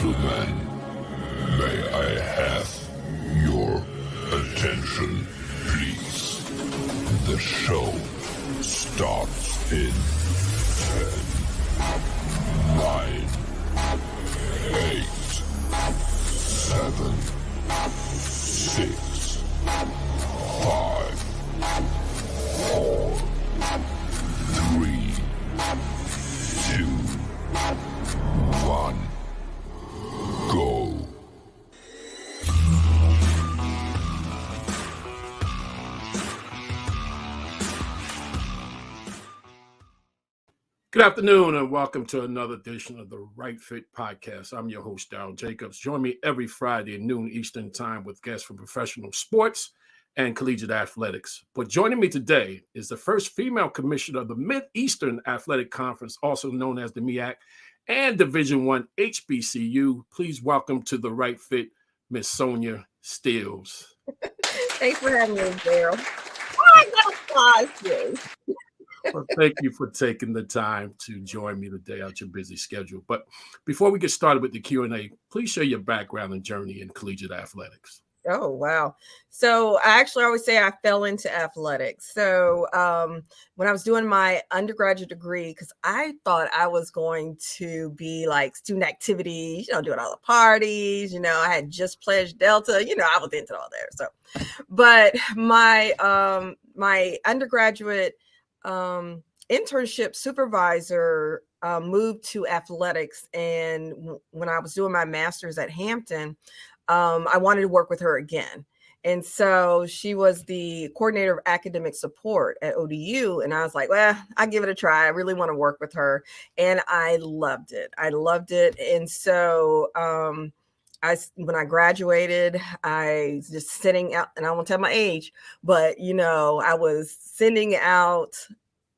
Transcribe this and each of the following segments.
gentlemen, may I have your attention, please? The show starts in 10, 9, 8, 7, 6, 5, 4, 3, 2, 1, go. Good afternoon and welcome to another edition of the Right Fit Podcast. I'm your host, Darryl Jacobs. Join me every Friday at noon Eastern Time with guests from professional sports and collegiate athletics. But joining me today is the first female commissioner of the Mid-Eastern Athletic Conference, also known as the MEAC, and Division I HBCU. Please welcome to the Right Fit, Miss Sonja Stills. Thanks for having me, Darryl. I gotta pause this. Well, thank you for taking the time to join me today out your busy schedule. But before we get started with the Q&A, please share your background and journey in collegiate athletics. Oh, wow. So I actually always say I fell into athletics. So when I was doing my undergraduate degree, because I thought I was going to be like student activities, doing all the parties, I had just pledged Delta, I was into all that. So, but my undergraduate internship supervisor moved to athletics. And when I was doing my master's at Hampton, I wanted to work with her again. And so she was the coordinator of academic support at ODU. And I was like, well, I'll give it a try. I really want to work with her. And I loved it. And so when I graduated, I was just sending out, and I won't tell my age, but I was sending out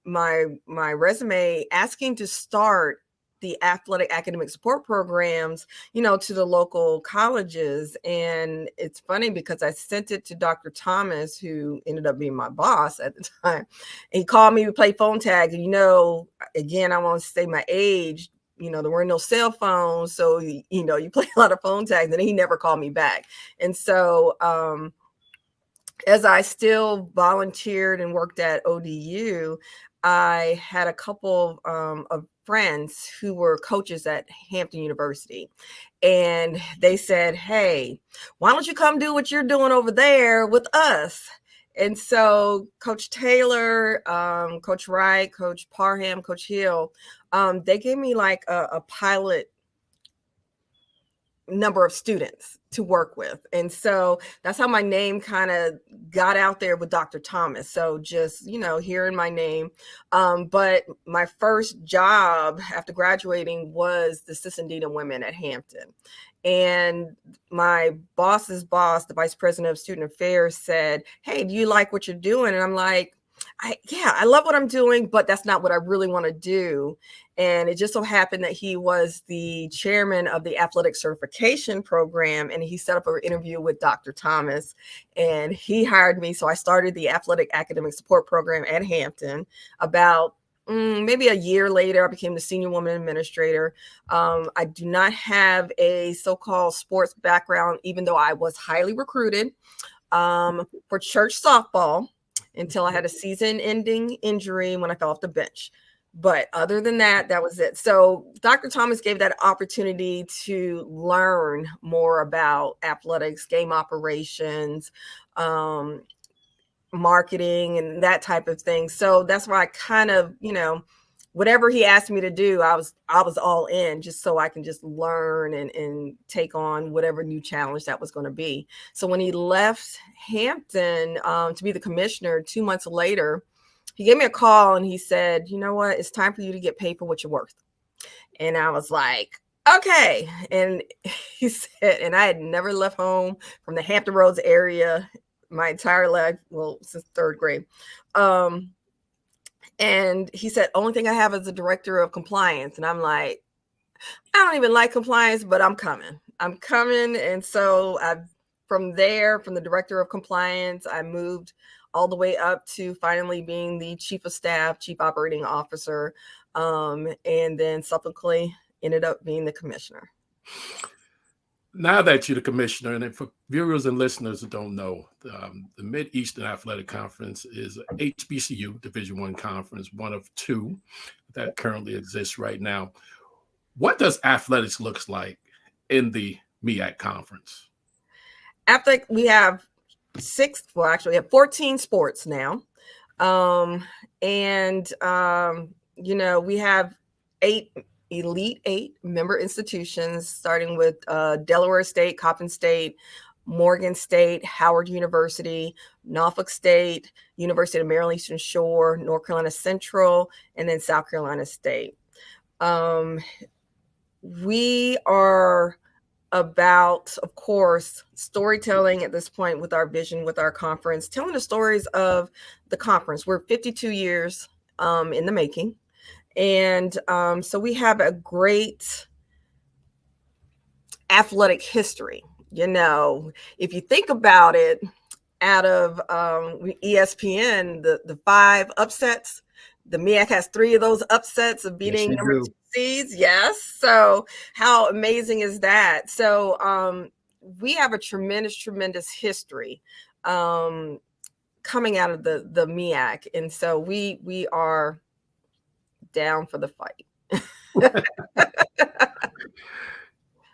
my resume asking to start the athletic academic support programs, to the local colleges. And it's funny because I sent it to Dr. Thomas, who ended up being my boss at the time. And he called me to play phone tag. And, again, I want to say my age. There were no cell phones. So, you play a lot of phone tags, and he never called me back. And so as I still volunteered and worked at ODU, I had a couple of friends who were coaches at Hampton University. And they said, hey, why don't you come do what you're doing over there with us? And so Coach Taylor, Coach Wright, Coach Parham, Coach Hill, they gave me like a pilot number of students to work with. And so that's how my name kind of got out there with Dr. Thomas. So just, hearing my name. But my first job after graduating was the assistant dean of women at Hampton. And my boss's boss, the vice president of student affairs, said, hey, do you like what you're doing? And I'm like, I love what I'm doing, but that's not what I really want to do. And it just so happened that he was the chairman of the athletic certification program, and he set up an interview with Dr. Thomas, and he hired me. So I started the athletic academic support program at Hampton. About maybe a year later, I became the senior woman administrator. I do not have a so-called sports background, even though I was highly recruited for church softball until I had a season-ending injury when I fell off the bench. But other than that, that was it. So Dr. Thomas gave that opportunity to learn more about athletics, game operations, marketing, and that type of thing. So that's why I kind of, whatever he asked me to do, I was all in, just so I can just learn and take on whatever new challenge that was going to be. So when he left Hampton to be the commissioner 2 months later, he gave me a call and he said, you know what, it's time for you to get paid for what you're worth. And I was like, okay. And he said, and I had never left home from the Hampton Roads area my entire life, well, since third grade. And he said, only thing I have is a director of compliance. And I'm like, I don't even like compliance, but I'm coming. And so from the director of compliance, I moved all the way up to finally being the chief of staff, chief operating officer, and then subsequently ended up being the commissioner. Now that you're the commissioner, and for viewers and listeners who don't know, the Mid-Eastern Athletic Conference is a HBCU Division I conference, one of two that currently exists right now. What does athletics looks like in the MEAC conference? After we have we have 14 sports now. We have Elite Eight member institutions, starting with Delaware State, Coppin State, Morgan State, Howard University, Norfolk State, University of Maryland Eastern Shore, North Carolina Central, and then South Carolina State. We are about, of course, storytelling at this point with our vision, with our conference, telling the stories of the conference. We're 52 years in the making. And so we have a great athletic history. If you think about it, out of ESPN, the 5 upsets, the MEAC has 3 of those upsets of beating number 2 seeds. Yes. So how amazing is that? So we have a tremendous history coming out of the MEAC. And so we are down for the fight.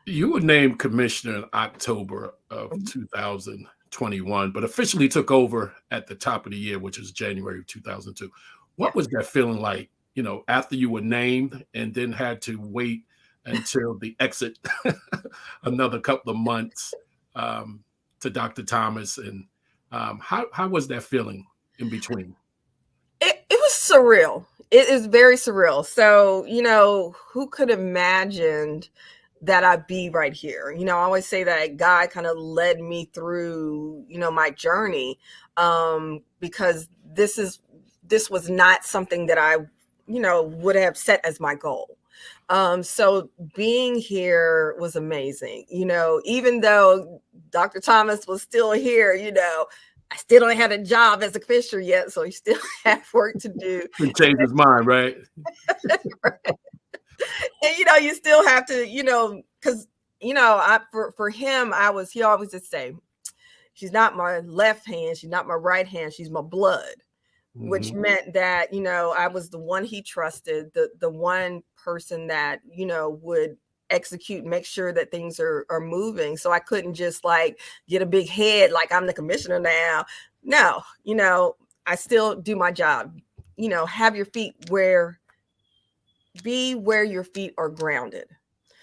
You were named commissioner in October of 2021, but officially took over at the top of the year, which was January of 2002. What was that feeling like, after you were named and then had to wait until the exit another couple of months to Dr. Thomas? And how was that feeling in between? It was surreal. It is very surreal. So, who could have imagined that I'd be right here? I always say that God kind of led me through, my journey, because this was not something that I, would have set as my goal. So being here was amazing. Even though Dr. Thomas was still here, I still don't have a job as a commissioner yet, so he still have work to do. He changed his mind, right? Right. And you still have to, because for him, he always just say, she's not my left hand, she's not my right hand, she's my blood. Mm-hmm. Which meant that I was the one he trusted, the one person that would execute, make sure that things are moving. So I couldn't just get a big head like I'm the commissioner now. No, I still do my job. Have your feet be where your feet are grounded.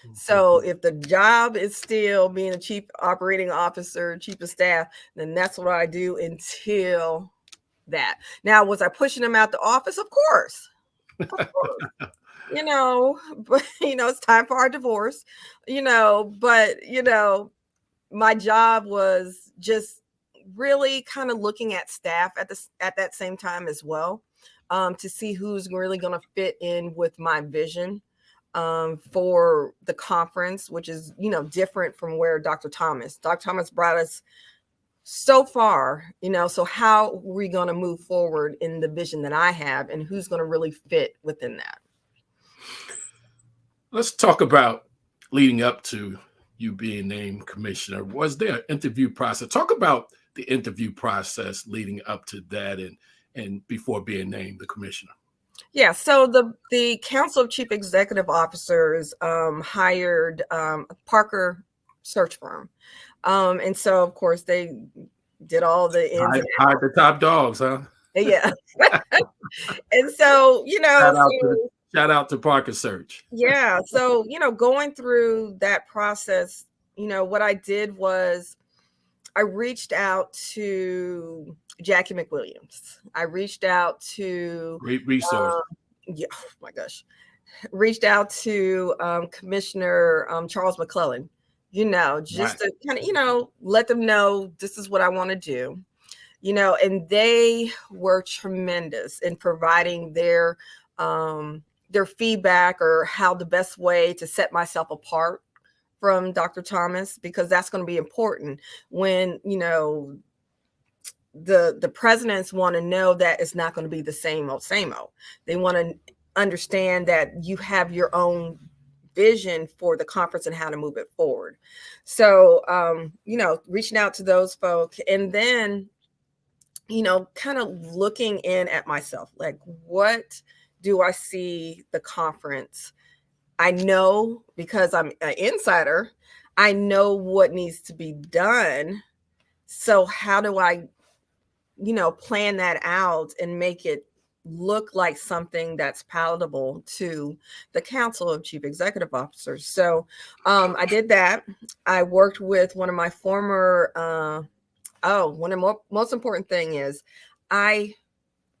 Mm-hmm. So if the job is still being a chief operating officer, chief of staff, then that's what I do until that. Now, was I pushing him out the office? Of course. But it's time for our divorce, but my job was just really kind of looking at staff at that same time as well, to see who's really going to fit in with my vision for the conference, which is, different from where Dr. Thomas brought us so far, so how are we going to move forward in the vision that I have, and who's going to really fit within that? Let's talk about leading up to you being named commissioner. Was there an interview process? Talk about the interview process leading up to that and before being named the commissioner. Yeah, so the Council of Chief Executive Officers hired Parker search firm. And so, of course, they did all the ins hide the top dogs, huh? Yeah. And so, shout out to Parker Search. Yeah. So, going through that process, what I did was I reached out to Jackie McWilliams. I reached out to great resource. Oh my gosh. Reached out to Commissioner Charles McClellan, just to kind of, let them know this is what I want to do, and they were tremendous in providing their feedback or how the best way to set myself apart from Dr. Thomas, because that's going to be important when, the presidents want to know that it's not going to be the same old. They want to understand that you have your own vision for the conference and how to move it forward. So, reaching out to those folk, and then, kind of looking in at myself, like, what do I see the conference? I know, because I'm an insider, I know what needs to be done. So how do I, plan that out and make it look like something that's palatable to the Council of Chief Executive Officers? So I did that. I worked with one of my former, one of the most important thing is I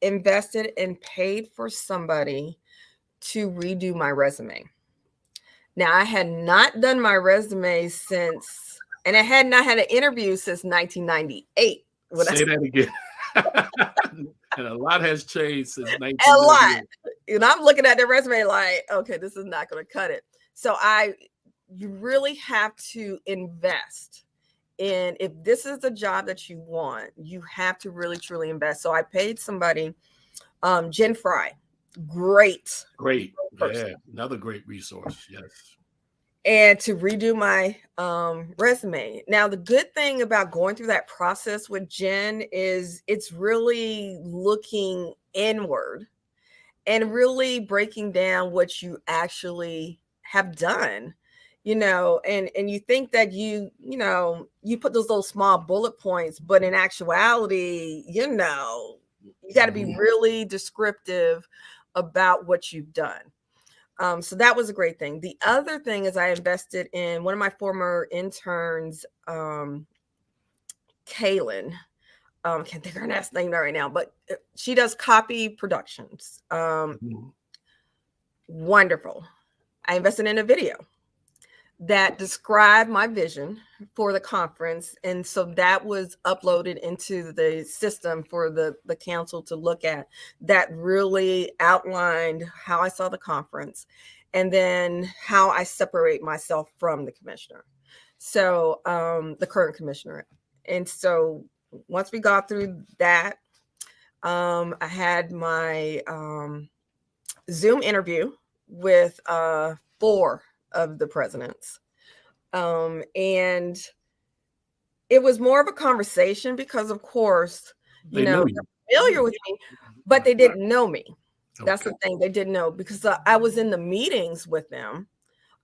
invested and paid for somebody to redo my resume. Now, I had not done my resume since, and I had not had an interview since 1998. Say that again. And a lot has changed since 1998. A lot. And I'm looking at the resume like, okay, this is not going to cut it. So you really have to invest in, if this is the job that you want, you have to really, truly invest. So I paid somebody, Jen Fry. Great person. Yeah, another great resource. Yes. And to redo my resume. Now, the good thing about going through that process with Jen is it's really looking inward and really breaking down what you actually have done, and you think that you put those little small bullet points, but in actuality, you got to be really descriptive about what you've done. So that was a great thing. The other thing is I invested in one of my former interns, Kaylin. Can't think of her last name right now, but she does copy productions. Wonderful. I invested in a video that described my vision for the conference. And so that was uploaded into the system for the council to look at, that really outlined how I saw the conference and then how I separate myself from the commissioner. So the current commissioner. And so once we got through that, I had my Zoom interview with 4 of the presidents. And it was more of a conversation because, of course, they're familiar with me, but they didn't know me. That's the thing. They didn't know because I was in the meetings with them.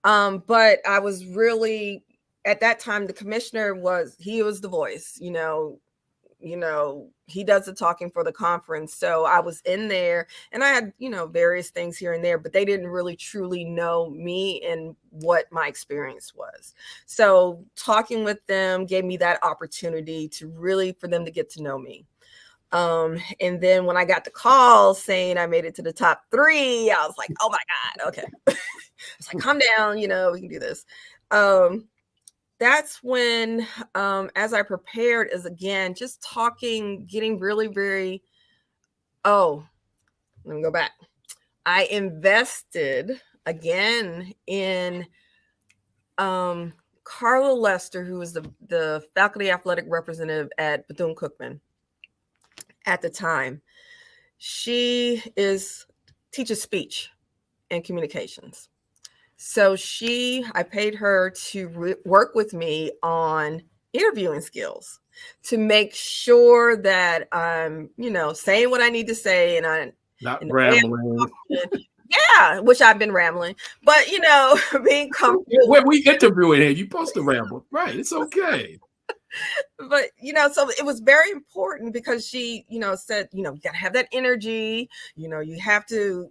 But I was really, at that time, the commissioner was the voice, he does the talking for the conference. So I was in there and I had, various things here and there, but they didn't really truly know me and what my experience was. So talking with them gave me that opportunity to really, for them to get to know me. And then when I got the call saying I made it to the top 3, I was like, oh my God, okay. It's like, calm down, we can do this. That's when, as I prepared, is again, just talking, getting really, very, let me go back. I invested again in Carla Lester, who was the faculty athletic representative at Bethune-Cookman at the time. She teaches speech and communications. So I paid her to work with me on interviewing skills to make sure that I'm, saying what I need to say and I'm not rambling. Yeah, which I've been rambling, but being comfortable. When we interviewing here, you're supposed to ramble, right? It's okay. But so it was very important because she, said, you gotta have that energy. You have to,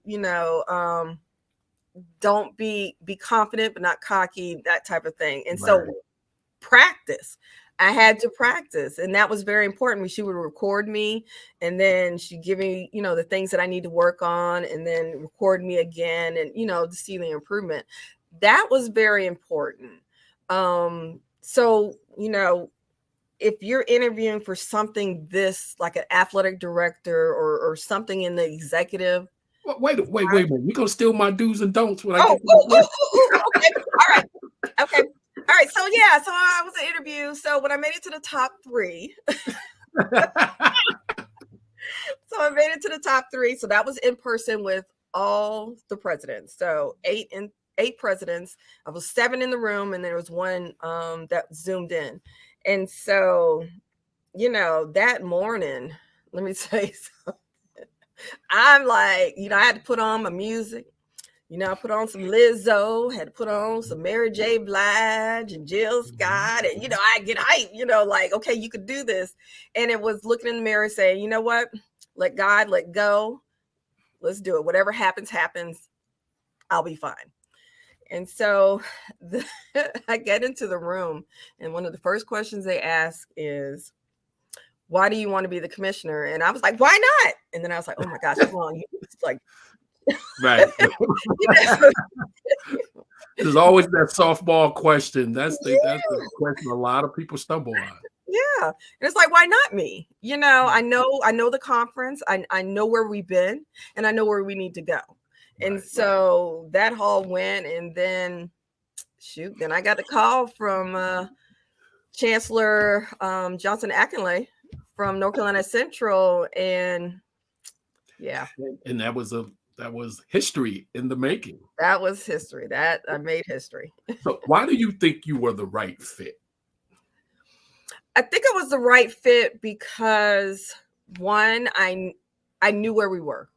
don't be confident but not cocky, that type of thing. And so practice. I had to practice, and that was very important. She would record me and then she'd give me, the things that I need to work on and then record me again and, to see the improvement. That was very important. So, if you're interviewing for something this like an athletic director or something in the executive. Wait a minute. You're going to steal my do's and don'ts when I get okay. All right. Okay. All right. So I was an interview. So when I made it to the top 3, so that was in person with all the presidents. So 8 8 presidents. I was 7 in the room, and there was one that zoomed in. And so, that morning, let me tell you something. I'm like, I had to put on my music. I put on some Lizzo, had to put on some Mary J. Blige and Jill Scott. And, I get hyped, like, okay, you could do this. And it was looking in the mirror saying, you know what? Let God, let go. Let's do it. Whatever happens, happens. I'll be fine. And so I get into the room, and one of the first questions they ask is, why do you want to be the commissioner? And I was like, why not? And then I was like, oh my gosh, come on. It's like, right. There's always that softball question. That's the question a lot of people stumble on. Yeah. And it's like, why not me? I know the conference. I know where we've been, and I know where we need to go. And so that all went, and then then I got the call from Chancellor Johnson Akinley from North Carolina Central, and and that was history in the making. That was history. That I made history. So why do you think you were the right fit? I think I was the right fit because, one, I knew where we were,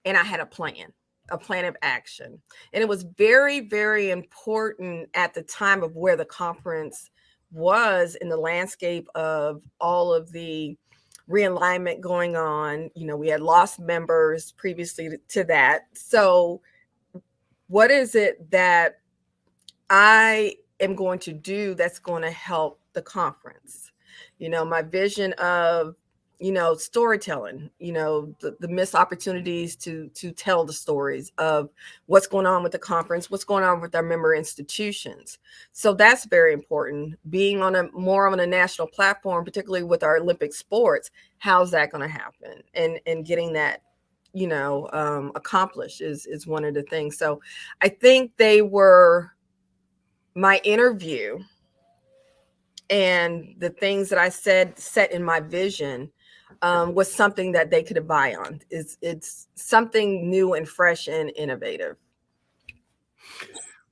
and I had a plan of action. And it was very, very important at the time of where the conference was in the landscape of all of the realignment going on. We had lost members previously to that. So what is it that I am going to do that's going to help the conference? My vision of, storytelling, the missed opportunities to tell the stories of what's going on with the conference, what's going on with our member institutions. So that's very important. Being on more on a national platform, particularly with our Olympic sports, how's that going to happen? And getting that, accomplished is one of the things. So I think they were my interview and the things that I set in my vision was something that they could buy on. It's something new and fresh and innovative.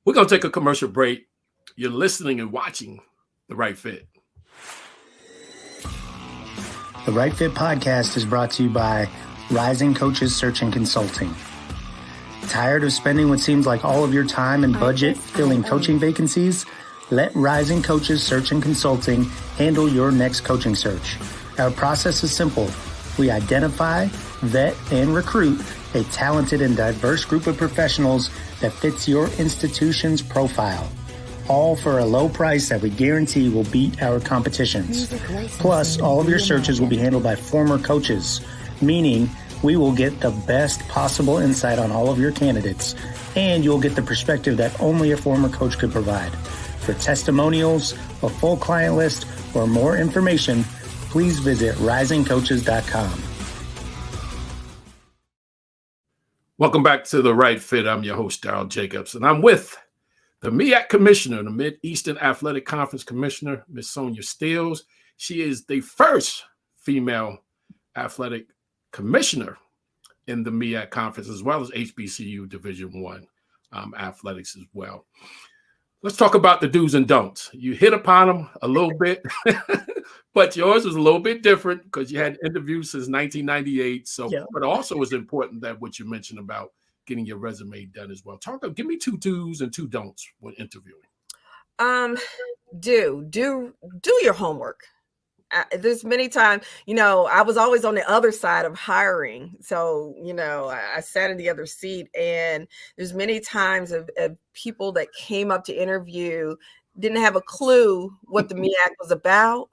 We're going to take a commercial break. You're listening and watching The Right Fit. The Right Fit podcast is brought to you by Rising Coaches Search and Consulting. Tired of spending what seems like all of your time and budget filling coaching vacancies? Let Rising Coaches Search and Consulting handle your next coaching search. Our process is simple. We identify, vet, and recruit a talented and diverse group of professionals that fits your institution's profile, all for a low price that we guarantee will beat our competitions. Plus, all of your searches will be handled by former coaches, meaning we will get the best possible insight on all of your candidates, and you'll get the perspective that only a former coach could provide. For testimonials, a full client list, or more information, please visit risingcoaches.com. Welcome back to The Right Fit. I'm your host, Darryl Jacobs, and I'm with the MEAC Commissioner, the Mid-Eastern Athletic Conference Commissioner, Ms. Sonja Stills. She is the first female athletic commissioner in the MEAC Conference, as well as HBCU Division I athletics as well. Let's talk about the do's and don'ts. You hit upon them a little bit, but yours was a little bit different because you had interviews since 1998. So, but also it's important that what you mentioned about getting your resume done as well. Give me 2 do's and 2 don'ts when interviewing. Do your homework. There's many times, I was always on the other side of hiring. So, I sat in the other seat, and there's many times of people that came up to interview, didn't have a clue what the MEAC was about,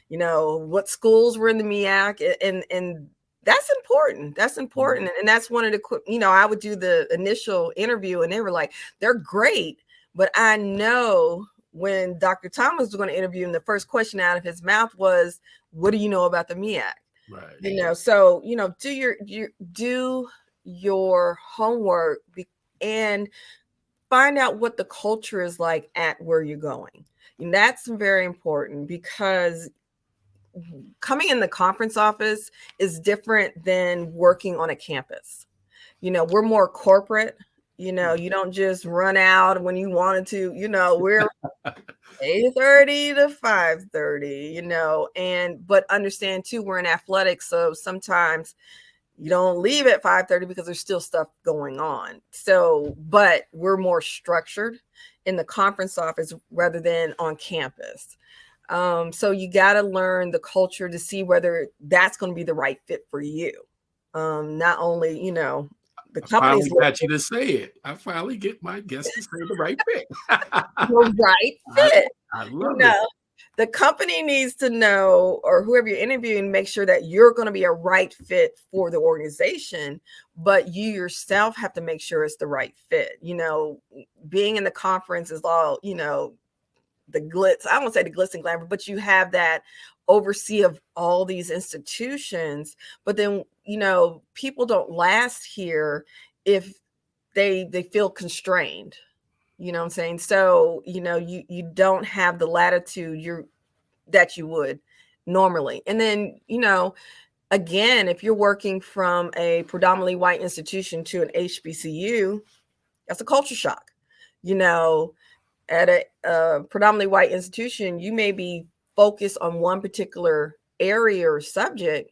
what schools were in the MEAC. And that's important. That's important. And that's one of the, I would do the initial interview, and they were like, they're great. But I know when Dr. Thomas was going to interview him, the first question out of his mouth was, what do you know about the MEAC? Right. So, do your homework and find out what the culture is like at where you're going. And that's very important, because coming in the conference office is different than working on a campus. We're more corporate. You know, you don't just run out when you wanted to. You know, we're 8:30 to 5:30. You know, but understand too, we're in athletics, so sometimes you don't leave at 5:30 because there's still stuff going on. So, but we're more structured in the conference office rather than on campus. So you got to learn the culture to see whether that's going to be the right fit for you. Not only, you know, the I company's finally got you to say it. I finally get my guest to say the right fit. the right I, fit. I You love it. know, the company needs to know, or whoever you're interviewing, make sure that you're going to be a right fit for the organization, but you yourself have to make sure it's the right fit. You know, being in the conference is all, you know, the glitz. I won't say the glitz and glamour, but you have that oversee of all these institutions. But then, you know, people don't last here if they feel constrained. You know what I'm saying? So, you know, you don't have the latitude that you would normally. And then, you know, again, if you're working from a predominantly white institution to an HBCU, that's a culture shock. You know, at a predominantly white institution, you may be focused on one particular area or subject.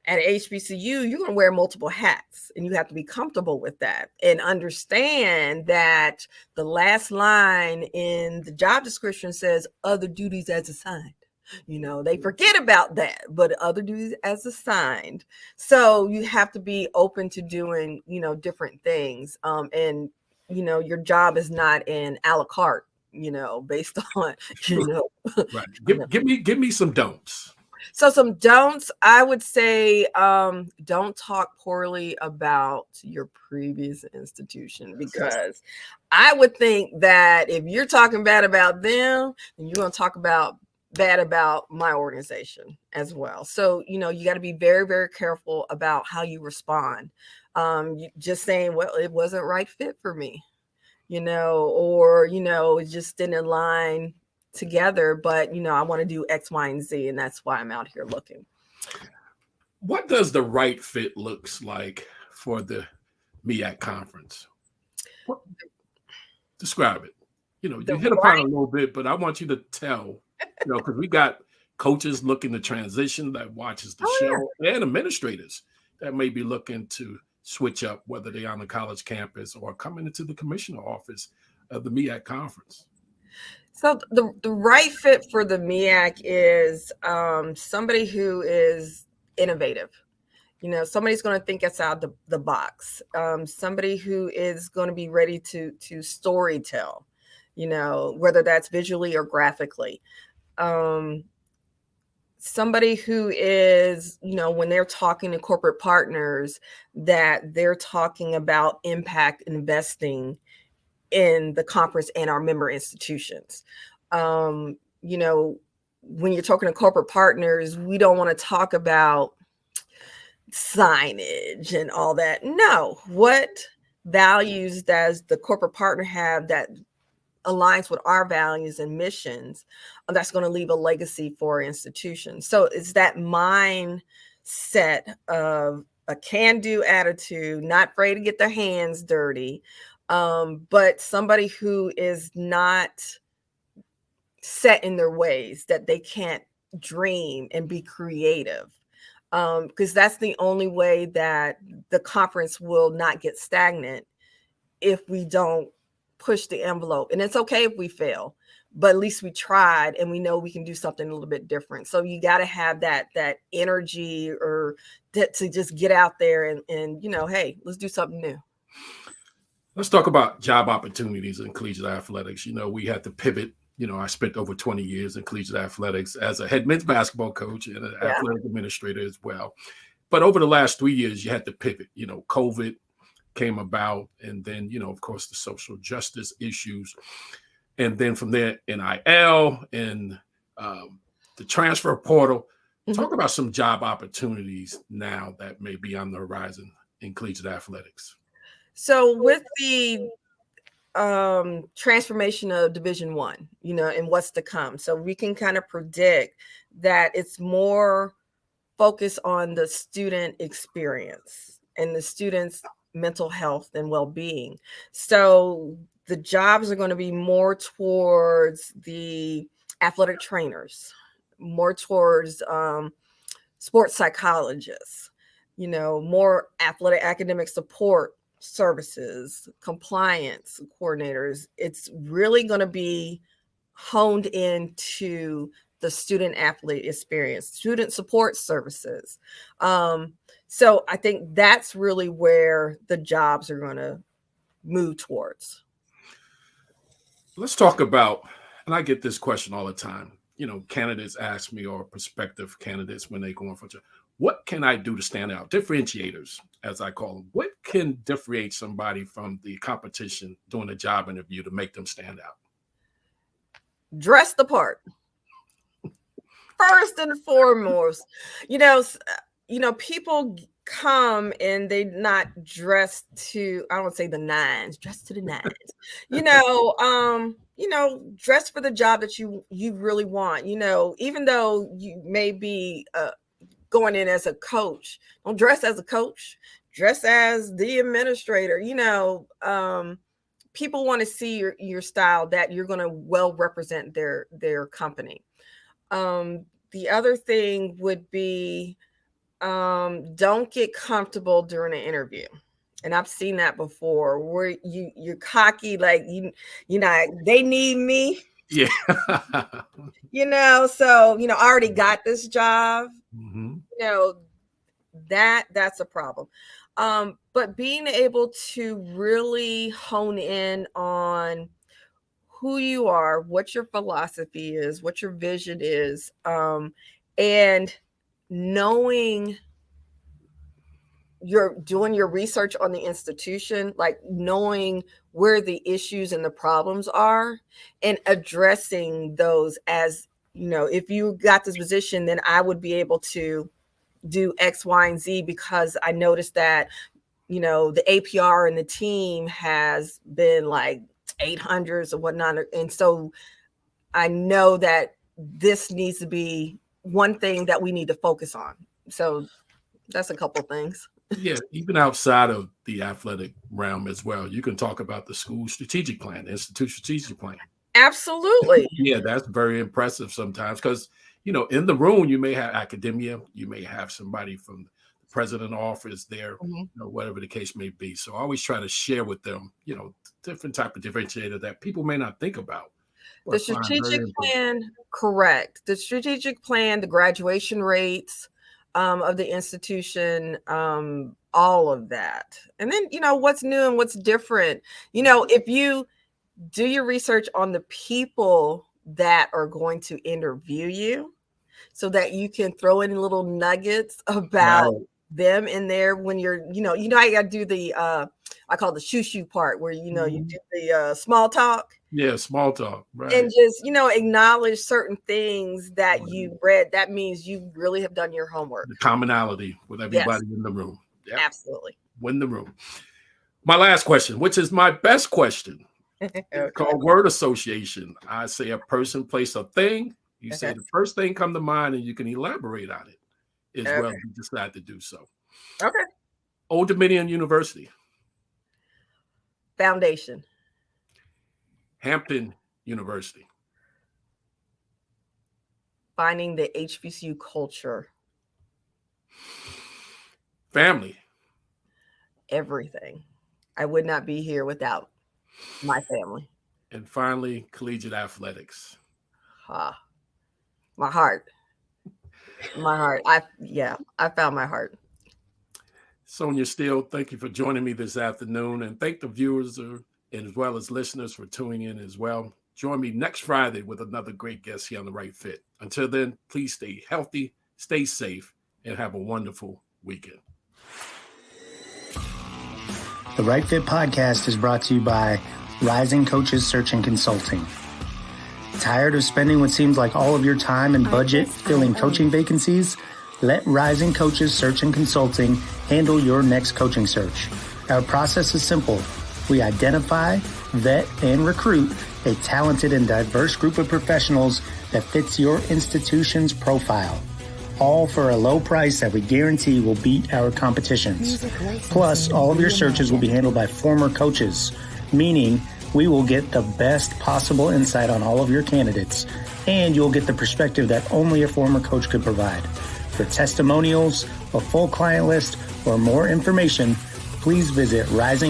At HBCU, you're going to wear multiple hats, and you have to be comfortable with that and understand that the last line in the job description says other duties as assigned. You know, they forget about that, but other duties as assigned. So you have to be open to doing, you know, different things. And, you know, your job is not an a la carte, you know, based on, you know, Right. you know. Give me some don'ts. So some don'ts, I would say, don't talk poorly about your previous institution, because I would think that if you're talking bad about them, then you're going to talk bad about my organization as well. So, you know, you got to be very, very careful about how you respond. Just saying, well, it wasn't right fit for me, you know, or, you know, it just didn't align together, but, you know, I want to do X, Y, and Z, and that's why I'm out here looking. What does the right fit looks like for the MEAC conference? Describe it. You know, you hit upon it a little bit, but I want you to tell, you know, because we got coaches looking to transition that watches the show, and administrators that may be looking to switch up, whether they're on the college campus or coming into the commissioner office of the MEAC conference. So the right fit for the MEAC is somebody who is innovative. You know, somebody's going to think outside the box. Somebody who is going to be ready to story tell, you know, whether that's visually or graphically. Somebody who is, you know, when they're talking to corporate partners, that they're talking about impact investing in the conference and our member institutions. You know, when you're talking to corporate partners, we don't want to talk about signage and all that. No, what values does the corporate partner have that aligns with our values and missions that's going to leave a legacy for our institution? So it's that mindset of a can-do attitude, not afraid to get their hands dirty, but somebody who is not set in their ways, that they can't dream and be creative, because that's the only way that the conference will not get stagnant, if we don't push the envelope. And it's okay if we fail, but at least we tried and we know we can do something a little bit different. So you got to have that energy, or to just get out there and, you know, hey, let's do something new. Let's talk about job opportunities in collegiate athletics. You know, we had to pivot. You know, I spent over 20 years in collegiate athletics as a head men's basketball coach and an athletic administrator as well. But over the last 3 years, you had to pivot. You know, COVID came about, and then, you know, of course, the social justice issues. And then from there, NIL and the transfer portal. Talk about some job opportunities now that may be on the horizon in collegiate athletics. So with the transformation of Division I, you know, and what's to come, so we can kind of predict that it's more focused on the student experience and the students mental health and well-being. So the jobs are going to be more towards the athletic trainers, more towards sports psychologists, more athletic academic support services, compliance coordinators. It's really going to be honed into the student athlete experience, student support services. So I think that's really where the jobs are going to move towards. Let's talk about, and I get this question all the time, candidates ask me, or prospective candidates when they go on for a job, what can I do to stand out? Differentiators, as I call them. What can differentiate somebody from the competition doing a job interview to make them stand out? Dress the part. First and foremost, people come and they not dressed to, I don't say the nines, dressed to the nines, dress for the job that you really want, even though you may be going in as a coach, don't dress as a coach, dress as the administrator, people want to see your style, that you're going to well represent their company. The other thing would be, don't get comfortable during an interview. And I've seen that before, where you're cocky, like, they need me. Yeah. So, I already got this job. Mm-hmm. That's a problem. But being able to really hone in on who you are, what your philosophy is, what your vision is, and knowing you're doing your research on the institution, like knowing where the issues and the problems are and addressing those. As if you got this position, then I would be able to do X, Y, and Z, because I noticed that, the APR and the team has been like 800s or whatnot. And so I know that this needs to be one thing that we need to focus on. So that's a couple things. Yeah, even outside of the athletic realm as well, you can talk about the school strategic plan, the institute strategic plan. Absolutely. Yeah, that's very impressive sometimes, because, in the room, you may have academia, you may have somebody from the president office there, Mm-hmm. whatever the case may be. So I always try to share with them, different type of differentiator that people may not think about. The strategic plan, correct. The strategic plan, the graduation rates of the institution, all of that. And then, what's new and what's different. If you do your research on the people that are going to interview you, so that you can throw in little nuggets about them in there when you're, I got to do the, I call the shoo part, where, you do the small talk. Yeah, small talk. Right. And just, acknowledge certain things that you read. That means you really have done your homework. The commonality with everybody in the room. Yep. Absolutely. Win the room. My last question, which is my best question, okay. called word association. I say a person, place, a thing. You say the first thing come to mind, and you can elaborate on it as well if you decide to do so. Okay. Old Dominion University. Foundation. Hampton University. Finding the HBCU culture. Family. Everything. I would not be here without my family. And finally, collegiate athletics. My heart. I found my heart. Sonja Stills, thank you for joining me this afternoon, and thank the viewers as well as listeners for tuning in as well. Join me next Friday with another great guest here on The Right Fit. Until then, please stay healthy, stay safe, and have a wonderful weekend. The Right Fit Podcast is brought to you by Rising Coaches Search and Consulting. Tired of spending what seems like all of your time and budget filling coaching vacancies? Let Rising Coaches Search and Consulting handle your next coaching search. Our process is simple. We identify, vet, and recruit a talented and diverse group of professionals that fits your institution's profile. all for a low price that we guarantee will beat our competitions. Plus, all of your searches will be handled by former coaches, meaning we will get the best possible insight on all of your candidates, and you'll get the perspective that only a former coach could provide. For testimonials, a full client list, or more information, please visit Rising